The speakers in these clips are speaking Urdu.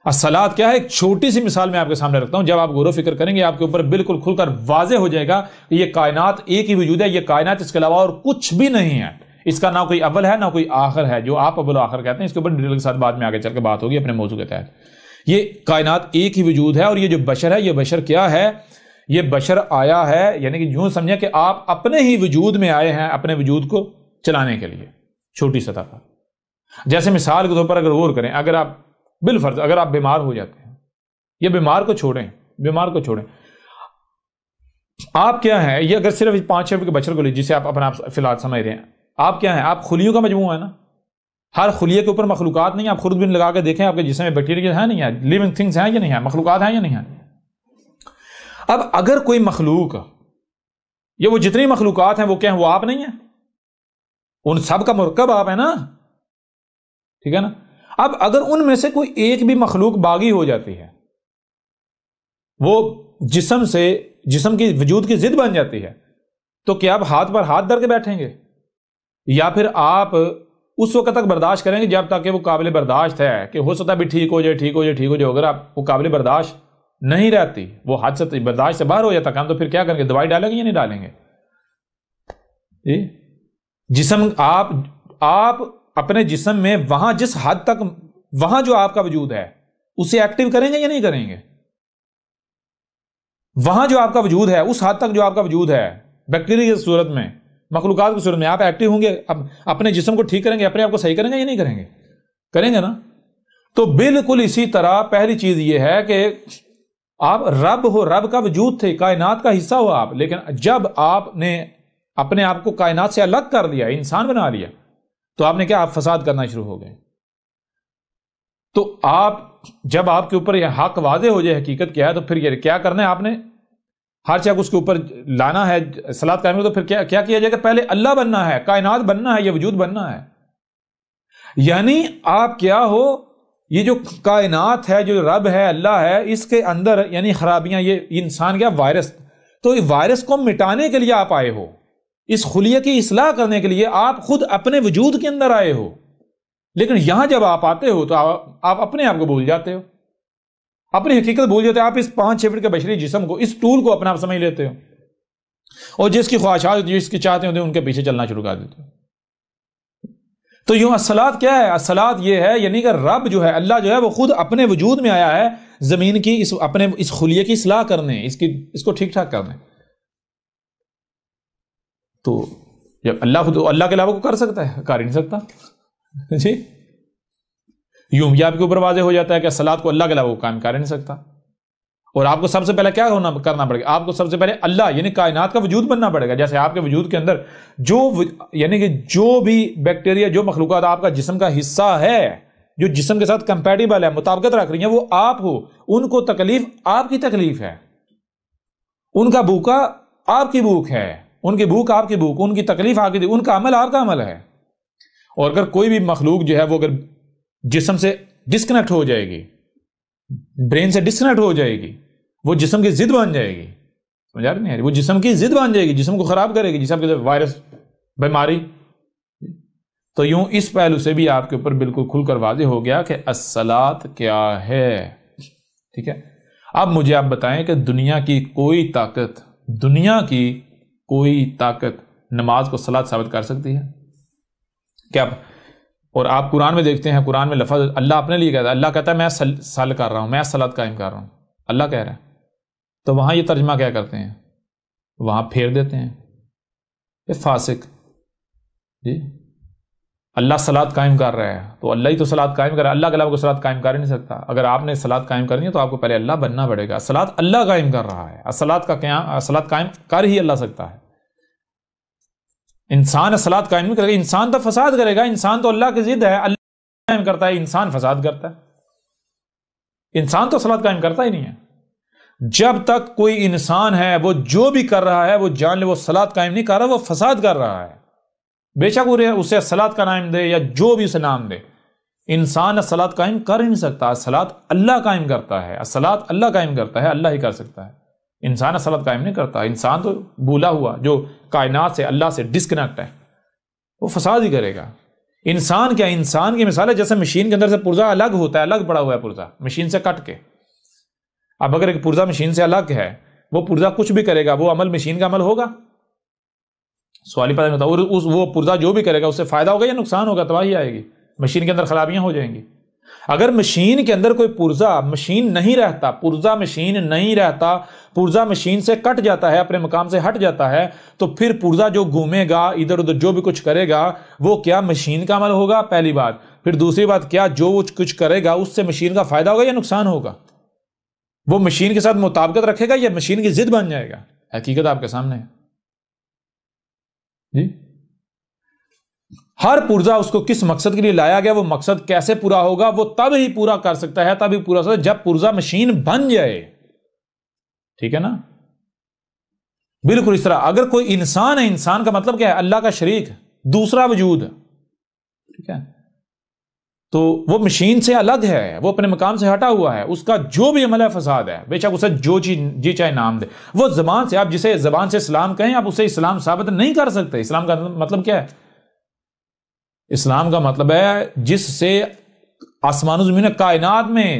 الصلاۃ کیا ہے؟ ایک چھوٹی سی مثال میں آپ کے سامنے رکھتا ہوں، جب آپ غور و فکر کریں گے آپ کے اوپر بالکل کھل کر واضح ہو جائے گا کہ یہ کائنات ایک ہی وجود ہے، یہ کائنات اس کے علاوہ اور کچھ بھی نہیں ہے، اس کا نہ کوئی اول ہے نہ کوئی آخر ہے، جو آپ اول و آخر کہتے ہیں اس کے اوپر ڈیٹیل کے ساتھ بعد میں آگے چل کے بات ہوگی اپنے موضوع کے تحت۔ یہ کائنات ایک ہی وجود ہے، اور یہ جو بشر ہے، یہ بشر کیا ہے؟ یہ بشر آیا ہے، یعنی کہ یوں سمجھیں کہ آپ اپنے ہی وجود میں آئے ہیں اپنے وجود کو چلانے کے لیے، چھوٹی سطح پر۔ جیسے مثال کے طور پر اگر غور کریں، اگر آپ بالفرض اگر آپ بیمار ہو جاتے ہیں، یہ بیمار کو چھوڑیں، آپ کیا ہیں؟ یہ اگر صرف 5-6 فٹ کے بچر کو لے جسے آپ اپنا فی الحال سمجھ رہے ہیں، آپ کیا ہیں؟ آپ خلیوں کا مجموعہ ہے نا، ہر خلیے کے اوپر مخلوقات نہیں ہیں، آپ خود بھی لگا کے دیکھیں آپ کے جسم میں بیکٹیریا ہے نہیں ہے، لیونگ تھنگز ہیں یا نہیں ہیں، مخلوقات ہیں یا نہیں ہیں۔ اب اگر کوئی مخلوق، یہ وہ جتنی مخلوقات ہیں وہ کیا ہیں؟ وہ آپ نہیں ہیں، ان سب کا مرکب آپ ہے نا، ٹھیک ہے نا؟ اب اگر ان میں سے کوئی ایک بھی مخلوق باغی ہو جاتی ہے، وہ جسم کی وجود کی ضد بن جاتی ہے، تو کیا آپ ہاتھ پر ہاتھ دھر کے بیٹھیں گے، یا پھر آپ اس وقت تک برداشت کریں گے جب تک کہ وہ قابل برداشت ہے، کہ ہو سکتا ہے بھی ٹھیک ہو جائے، اگر آپ وہ قابل برداشت نہیں رہتی، وہ حد سے برداشت سے باہر ہو جاتا کام، تو پھر کیا کریں گے؟ دوائی ڈالیں گے یا نہیں ڈالیں گے؟ جسم آپ اپنے جسم میں وہاں جس حد تک وہاں جو آپ کا وجود ہے اسے ایکٹیو کریں گے یا نہیں کریں گے؟ وہاں جو آپ کا وجود ہے، اس حد تک جو آپ کا وجود ہے بیکٹیریا کی صورت میں، مخلوقات کی صورت میں، آپ ایکٹیو ہوں گے، اپنے جسم کو ٹھیک کریں گے، اپنے آپ کو صحیح کریں گے یا نہیں کریں گے؟ کریں گے نا۔ تو بالکل اسی طرح پہلی چیز یہ ہے کہ آپ رب کا وجود تھے، کائنات کا حصہ ہو آپ، لیکن جب آپ نے اپنے آپ کو کائنات سے الگ کر دیا، انسان بنا لیا، تو آپ نے کیا؟ آپ فساد کرنا شروع ہو گئے۔ تو جب آپ کے اوپر یہ حق واضح ہو جائے حقیقت کیا ہے، تو پھر یہ کیا کرنا ہے؟ آپ نے ہر چیز اس کے اوپر لانا ہے، صلاۃ قائم، تو پھر کیا کیا جائے گا؟ پہلے اللہ بننا ہے، کائنات بننا ہے، یہ وجود بننا ہے۔ یعنی آپ کیا ہو؟ یہ جو کائنات ہے، جو رب ہے، اللہ ہے، اس کے اندر یعنی خرابیاں، یہ انسان کیا؟ وائرس، تو وائرس کو مٹانے کے لیے آپ آئے ہو، اس خلیے کی اصلاح کرنے کے لیے آپ خود اپنے وجود کے اندر آئے ہو، لیکن یہاں جب آپ آتے ہو تو آپ اپنے آپ کو بھول جاتے ہو، اپنی حقیقت بھول جاتے ہو، آپ اس 5-6 فٹ کے بشری جسم کو، اس ٹول کو اپنا آپ سمجھ لیتے ہو، اور جس کی خواہشات جس کی چاہتے ہوتے ہیں ان کے پیچھے چلنا شروع کر دیتے ہو۔ تو یوں الصلاۃ کیا ہے؟ الصلاۃ یہ ہے یعنی کہ رب جو ہے، اللہ جو ہے، وہ خود اپنے وجود میں آیا ہے زمین کی اپنے اس خلیے کی اصلاح کرنے، اس کو ٹھیک ٹھاک کرنے۔ تو جب اللہ کے علاوہ کو کر سکتا ہے؟ کر ہی نہیں سکتا جی۔ یوں یہ آپ کے اوپر واضح ہو جاتا ہے کہ الصلاۃ کو اللہ کے علاوہ قائم کر ہی نہیں سکتا، اور آپ کو سب سے پہلے کیا کرنا پڑے گا؟ آپ کو سب سے پہلے اللہ یعنی کائنات کا وجود بننا پڑے گا۔ جیسے آپ کے وجود کے اندر یعنی کہ جو بھی بیکٹیریا، جو مخلوقات آپ کا جسم کا حصہ ہے، جو جسم کے ساتھ کمپیٹیبل ہے، مطابقت رکھ رہی ہیں، وہ آپ ہو، ان کو تکلیف آپ کی تکلیف ہے، ان کا بھوکا آپ کی بھوک ہے، ان کی بھوک آپ کی بھوک، ان کی تکلیف آپ کی، ان کا عمل آپ کا عمل ہے۔ اور اگر کوئی بھی مخلوق جو ہے وہ اگر جسم سے ڈسکنیکٹ ہو جائے گی، برین سے ڈسکنیکٹ ہو جائے گی، وہ جسم کی ضد بن جائے گی، سمجھا رہے نہیں؟ وہ جسم کی ضد بن جائے گی، جسم کو خراب کرے گی، جسم کے وائرس، بیماری۔ تو یوں اس پہلو سے بھی آپ کے اوپر بالکل کھل کر واضح ہو گیا کہ الصلاۃ کیا ہے، ٹھیک ہے۔ اب مجھے آپ بتائیں کہ دنیا کی کوئی طاقت نماز کو صلاۃ ثابت کر سکتی ہے کیا؟ اور آپ قرآن میں دیکھتے ہیں، قرآن میں لفظ اللہ اپنے لیے کہتا ہے، اللہ کہتا ہے میں صل کر رہا ہوں، میں صلاۃ قائم کر رہا ہوں، اللہ کہہ رہا ہے۔ تو وہاں یہ ترجمہ کیا کرتے ہیں؟ وہاں پھیر دیتے ہیں، یہ فاسق جی، اللہ صلاۃ قائم کر رہا ہے تو اللہ ہی تو صلاۃ قائم کر رہا ہے، اللہ کے علاوہ کوئی صلاۃ قائم کر ہی نہیں سکتا۔ اگر آپ نے صلاۃ قائم کرنی ہے تو آپ کو پہلے اللہ بننا پڑے گا، صلاۃ اللہ قائم کر رہا ہے، صلاۃ قائم کر ہی اللہ سکتا ہے۔ انسان صلاۃ قائم نہیں کرے گا، انسان تو فساد کرے گا، انسان تو اللہ کی ضد ہے، اللہ قائم کرتا ہے، انسان فساد کرتا ہے، انسان تو صلاۃ قائم کرتا ہی نہیں ہے۔ جب تک کوئی انسان ہے وہ جو بھی کر رہا ہے وہ جان لے وہ صلاۃ قائم نہیں کر رہا، وہ فساد کر رہا ہے، بے شک اسے صلاۃ کا نام دے یا جو بھی اسے نام دے، انسان صلاۃ قائم کر ہی نہیں سکتا، صلاۃ اللہ قائم کرتا ہے، صلاۃ اللہ قائم کرتا ہے، اللہ ہی کر سکتا ہے، انسان صلاۃ قائم نہیں کرتا۔ انسان تو بھولا ہوا جو کائنات سے، اللہ سے ڈسکنیکٹ ہے، وہ فساد ہی کرے گا۔ انسان کیا، انسان کی مثال ہے جیسے مشین کے اندر سے پرزا الگ ہوتا ہے، الگ پڑا ہوا ہے پرزا مشین سے کٹ کے. اب اگر ایک پرزا مشین سے الگ ہے، وہ پرزا کچھ بھی کرے گا، وہ عمل مشین کا عمل ہوگا؟ سوال ہی پتہ نہیں ہوتا. اور وہ پرزا جو بھی کرے گا اس سے فائدہ ہوگا یا نقصان ہوگا؟ تباہی آئے گی، مشین کے اندر خرابیاں ہو جائیں گی. اگر مشین کے اندر کوئی پرزا مشین نہیں رہتا، پرزا مشین نہیں رہتا، پرزا مشین سے کٹ جاتا ہے، اپنے مقام سے ہٹ جاتا ہے، تو پھر پرزا جو گھومے گا ادھر ادھر جو بھی کچھ کرے گا وہ کیا مشین کا عمل ہوگا؟ پہلی بات. پھر دوسری بات، کیا جو کچھ کرے گا اس سے مشین کا فائدہ ہوگا یا نقصان ہوگا؟ وہ مشین کے ساتھ مطابقت رکھے گا یا مشین کی ضد بن جائے گا؟ حقیقت آپ کے سامنے ہے جی. ہر پرزا اس کو کس مقصد کے لیے لایا گیا، وہ مقصد کیسے پورا ہوگا، وہ تب ہی پورا کر سکتا ہے، تب ہی پورا سکتا ہے جب پرزا مشین بن جائے. ٹھیک ہے نا؟ بالکل اس طرح اگر کوئی انسان ہے، انسان کا مطلب کیا ہے؟ اللہ کا شریک، دوسرا وجود. ٹھیک ہے؟ تو وہ مشین سے الگ ہے، وہ اپنے مقام سے ہٹا ہوا ہے، اس کا جو بھی عمل ہے فساد ہے، بے شک اسے جو جی چاہے نام دے. وہ زبان سے، آپ جسے زبان سے اسلام کہیں، آپ اسے اسلام ثابت نہیں کر سکتے. اسلام کا مطلب کیا ہے؟ اسلام کا مطلب ہے جس سے آسمان و زمین کائنات میں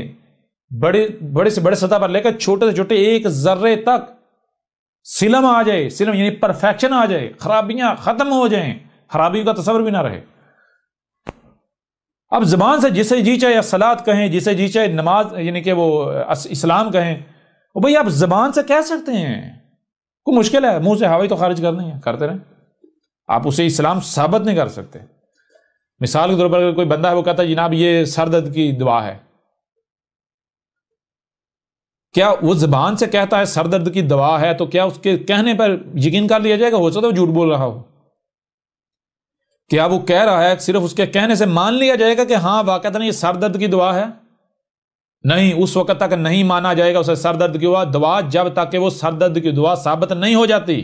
بڑے سے بڑے سطح پر لے کر چھوٹے سے چھوٹے ایک ذرے تک سلم آ جائے، سلم یعنی پرفیکشن آ جائے، خرابیاں ختم ہو جائیں، خرابی کا تصور بھی نہ رہے. اب زبان سے جسے جی چاہے الصلاۃ کہیں، جسے جی چاہے نماز یعنی کہ وہ اسلام کہیں، وہ بھئی آپ زبان سے کہہ سکتے ہیں، کوئی مشکل ہے؟ منہ سے ہوا ہی تو خارج کرنی ہے، کرتے رہیں. آپ اسے اسلام ثابت نہیں کر سکتے. مثال کے طور پر اگر کوئی بندہ ہے وہ کہتا ہے جناب یہ سر درد کی دوا ہے، کیا وہ زبان سے کہتا ہے سر درد کی دوا ہے تو کیا اس کے کہنے پر یقین کر لیا جائے گا؟ ہو سکتا ہے وہ جھوٹ بول رہا ہو. کیا وہ کہہ رہا ہے صرف اس کے کہنے سے مان لیا جائے گا کہ ہاں واقعتاً یہ سر درد کی دوا ہے؟ نہیں، اس وقت تک نہیں مانا جائے گا اسے سر درد کی دوا جب تک کہ وہ سر درد کی دوا ثابت نہیں ہو جاتی.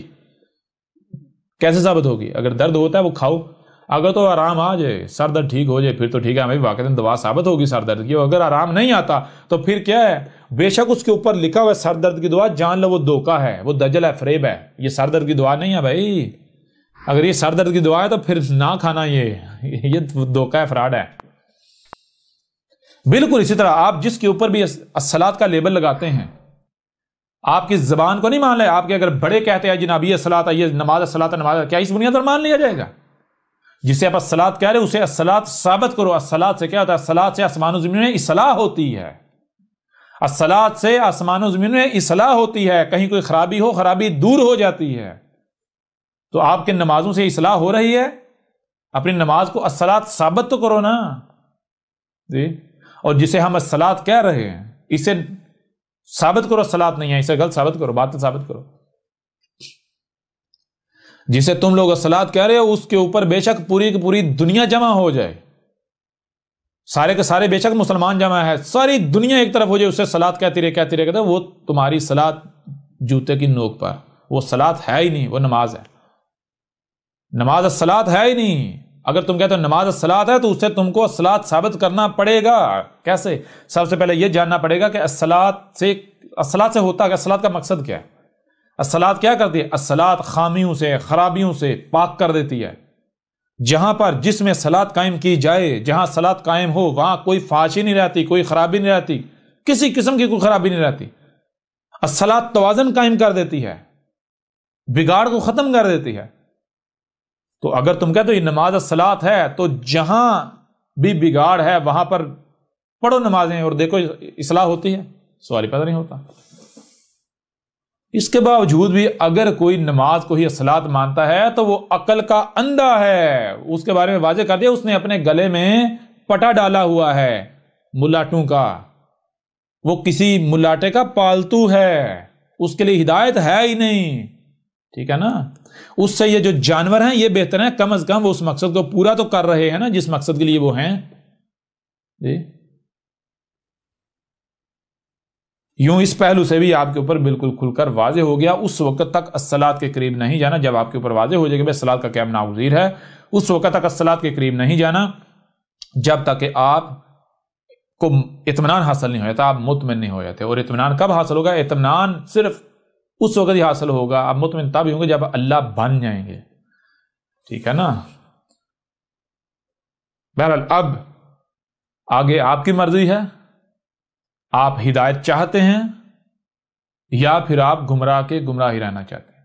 کیسے ثابت ہوگی؟ اگر درد ہوتا ہے وہ کھاؤ، اگر تو آرام آ جائے، سر درد ٹھیک ہو جائے، پھر تو ٹھیک ہے، ہمیں واقعتاً دوا ثابت ہوگی سر درد کی. اگر آرام نہیں آتا تو پھر کیا ہے؟ بے شک اس کے اوپر لکھا ہوا ہے سر درد کی دوا، جان لو وہ دھوکہ ہے، وہ دجل ہے، فریب ہے. یہ سر درد کی دوا نہیں ہے بھائی. اگر یہ سر درد کی دوا ہے تو پھر نہ کھانا، یہ دھوکہ ہے، فراڈ ہے. بالکل اسی طرح آپ جس کے اوپر بھی الصلاۃ کا لیبل لگاتے ہیں، آپ کی زبان کو نہیں مان لے. آپ کے اگر بڑے کہتے ہیں جناب یہ الصلاۃ، یہ نماز الصلاۃ نماز، کیا اس بنیاد پر مان لیا جائے گا؟ جسے آپ الصلاۃ کہہ رہے اسے الصلاۃ ثابت کرو. الصلاۃ سے کیا ہوتا ہے؟ الصلاۃ سے آسمان و زمین میں اصلاح ہوتی ہے. الصلاۃ سے آسمان و زمین میں اصلاح ہوتی ہے، کہیں کوئی خرابی ہو، خرابی دور ہو جاتی ہے. تو آپ کے نمازوں سے اصلاح ہو رہی ہے، اپنی نماز کو الصلاۃ ثابت تو کرو نا جی. اور جسے ہم الصلاۃ کہہ رہے ہیں اسے ثابت کرو، الصلاۃ نہیں ہے، اسے غلط ثابت کرو، باطل ثابت کرو. جسے تم لوگ الصلاۃ کہہ رہے ہو اس کے اوپر بے شک پوری کی پوری دنیا جمع ہو جائے، سارے کے سارے بے شک مسلمان جمع ہے، ساری دنیا ایک طرف ہو جائے، اسے صلاۃ کہتی رہے، وہ تمہاری صلاۃ جوتے کی نوک پر، وہ صلاۃ ہے ہی نہیں، وہ نماز ہے. نماز الصلاۃ ہے ہی نہیں. اگر تم کہتے ہو نماز الصلاۃ ہے تو اس سے تم کو الصلاۃ ثابت کرنا پڑے گا. کیسے؟ سب سے پہلے یہ جاننا پڑے گا کہ الصلاۃ سے ہوتا ہے، الصلاۃ کا مقصد کیا ہے؟ الصلاۃ کیا کرتی ہے؟ الصلاۃ خامیوں سے، خرابیوں سے پاک کر دیتی ہے. جہاں پر جس میں صلاۃ قائم کی جائے، جہاں صلاۃ قائم ہو وہاں کوئی فحاشی نہیں رہتی، کوئی خرابی نہیں رہتی، کسی قسم کی کوئی خرابی نہیں رہتی. الصلاۃ توازن قائم کر دیتی ہے، بگاڑ کو ختم کر دیتی ہے. تو اگر تم کہتے ہو یہ نماز الصلاۃ ہے تو جہاں بھی بگاڑ ہے وہاں پر پڑھو نمازیں اور دیکھو اصلاح ہوتی ہے. سوال ہی پتہ نہیں ہوتا. اس کے باوجود بھی اگر کوئی نماز کو ہی الصلاۃ مانتا ہے تو وہ عقل کا اندھا ہے. اس کے بارے میں واضح کر دیا، اس نے اپنے گلے میں پٹا ڈالا ہوا ہے ملاٹوں کا، وہ کسی ملاٹے کا پالتو ہے، اس کے لیے ہدایت ہے ہی نہیں. ٹھیک ہے نا؟ اس سے یہ جو جانور ہیں یہ بہتر ہیں، کم از کم وہ اس مقصد کو پورا تو کر رہے ہیں نا جس مقصد کے لیے وہ ہیں جی. یوں اس پہلو سے بھی آپ کے اوپر بالکل کھل کر واضح ہو گیا. اس وقت تک الصلاۃ کے قریب نہیں جانا جب آپ کے اوپر واضح ہو جائے کہ الصلاۃ کا قیام ناگزیر ہے. اس وقت تک الصلاۃ کے قریب نہیں جانا جب تک کہ آپ کو اطمینان حاصل نہیں ہو جاتا، آپ مطمئن نہیں ہو جاتے. اور اطمینان کب حاصل ہوگا؟ اطمینان صرف اس وقت ہی حاصل ہوگا، آپ مطمئن تب ہی ہوں گے جب اللہ بن جائیں گے. ٹھیک ہے نا؟ بہرحال اب آگے آپ کی مرضی ہے، آپ ہدایت چاہتے ہیں یا پھر آپ گمراہ کے گمراہ ہی رہنا چاہتے ہیں۔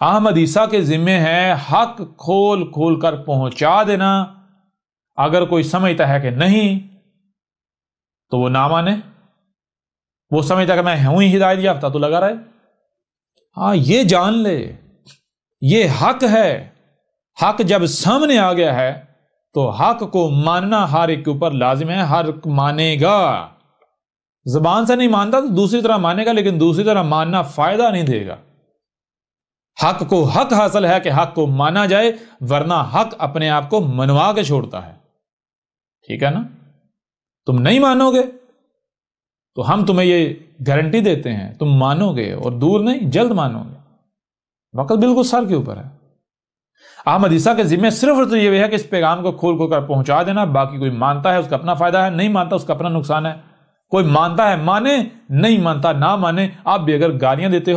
احمد عیسیٰ کے ذمے ہے حق کھول کھول کر پہنچا دینا، اگر کوئی سمجھتا ہے کہ نہیں تو وہ نہ مانے، وہ سمجھتا کہ میں ہوں ہی ہدایت یافتہ تو لگا رہے۔ ہاں یہ جان لے یہ حق ہے، حق جب سامنے آ گیا ہے تو حق کو ماننا ہر ایک کے اوپر لازم ہے، ہر ایک مانے گا۔ زبان سے نہیں مانتا تو دوسری طرح مانے گا، لیکن دوسری طرح ماننا فائدہ نہیں دے گا۔ حق کو حق حاصل ہے کہ حق کو مانا جائے، ورنہ حق اپنے آپ کو منوا کے چھوڑتا ہے۔ ٹھیک ہے نا؟ تم نہیں مانو گے تو ہم تمہیں یہ گارنٹی دیتے ہیں تم مانو گے، اور دور نہیں جلد مانو گے، وقت بالکل سر کے اوپر ہے۔ احمد عیسیٰ کے ذمہ صرف اور صرف یہ ہے کہ اس پیغام کو کھول کھول کر پہنچا دینا، باقی کوئی مانتا ہے اس کا اپنا فائدہ ہے، نہیں مانتا اس کا اپنا نقصان ہے۔ کوئی مانتا ہے مانے، نہیں مانتا نہ مانے۔ آپ بھی اگر گالیاں دیتے ہو